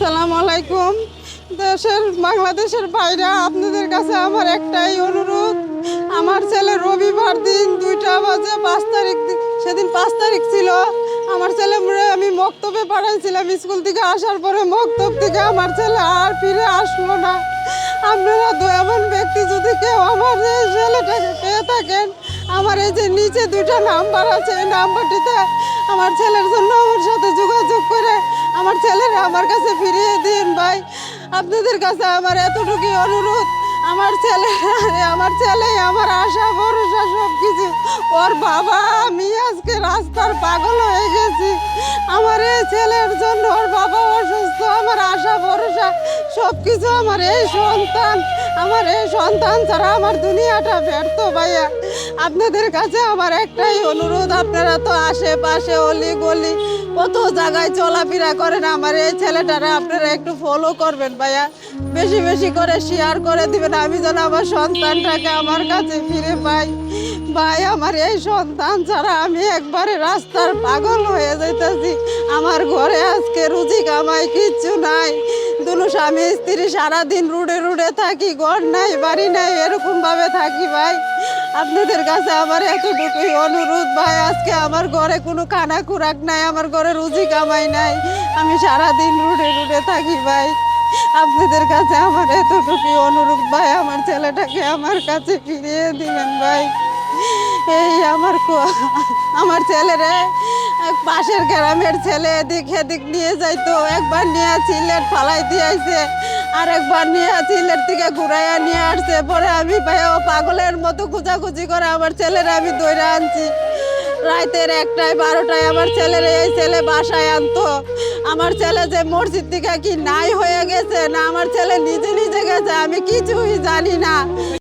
আসসালামু আলাইকুম। বাংলাদেশের বাইরে আপনাদের কাছে আমার একটাই অনুরোধ, আমার ছেলে রবিবার দিন 2টা বাজে 5 তারিখ, সেদিন 5 তারিখ ছিল, আমার ছেলে আমি মক্তবে পাঠাইছিলাম। স্কুল থেকে আসার পরে মক্তব থেকে আমার ছেলে আর ফিরে আসলো না। আপনারা দয়াবান ব্যক্তি যদি কেউ আমার এই ছেলেটাকে পেয়ে থাকেন, আমার এই যে নিচে 2টা নাম্বার আছে, এই নাম্বারটিতে আমার ছেলের জন্য আমার সাথে যোগাযোগ করে আমার ছেলেরা আমার কাছে ফিরিয়ে দিন ভাই। আপনাদের কাছে আমার এতটুকুই অনুরোধ। আমার ছেলে আমার আশা ভরসা সব কিছু। ওর বাবা আমি আজকে রাস্তার পাগল হয়ে গেছি। আমার এই ছেলের জন্য ওর বাবা অসুস্থ, আমার আশা ভরসা সব কিছু আমার এই সন্তান। আমার এই সন্তান ছাড়া আমার দুনিয়াটা ব্যর্থ ভাইয়া। আপনাদের কাছে আমার একটাই অনুরোধ, আপনারা তো আশেপাশে অলি গলি কত জায়গায় চলাফেরা করেন, আমার এই ছেলেটারা আপনারা একটু ফলো করবেন ভাইয়া, বেশি বেশি করে শেয়ার করে দিবেন, আমি যেন আমার সন্তানটাকে আমার কাছে ফিরে পাই। ভাই আমার এই সন্তান ছাড়া আমি একবারে রাস্তার পাগল হয়ে যাইতেছি। আমার ঘরে আজকে রুজি কামাই কিচ্ছু নাই, দুনো স্বামী স্ত্রী সারাদিন রুডে রুডে থাকি, ঘর নাই বাড়ি নাই, এরকম ভাবে থাকি ভাই। আপনাদের কাছে আমার এতটুকুই অনুরোধ ভাই, আজকে আমার ঘরে কোনো খানা খুরাক নাই, আমার ঘরে রুজি কামাই নাই, আমি সারাদিন রুডে রুডে থাকি ভাই। আপনাদের কাছে আমার এতটুকুই অনুরোধ ভাই, আমার ছেলেটাকে আমার কাছে ফিরিয়ে দিবেন ভাই। এই আমার ছেলেরে পাশের গ্রামের ছেলে এদিক এদিক নিয়ে যাইতো, একবার নিয়ে সিলেট ফালাই দিয়েছে, আর একবার নিয়ে সিলেট থেকে ঘুরাইয়া নিয়ে আসছে। পরে আমি ভাই ও পাগলের মতো খুঁজাখুঁজি করে আমার ছেলেরা আমি ধরে আনছি। রাতের 1টায় 12টায় আমার এই ছেলে বাসায় আনতো। আমার ছেলে যে মসজিদ থেকে কি নাই হয়ে গেছে না আমার ছেলে নিজে নিজে গেছে আমি কিছুই জানি না।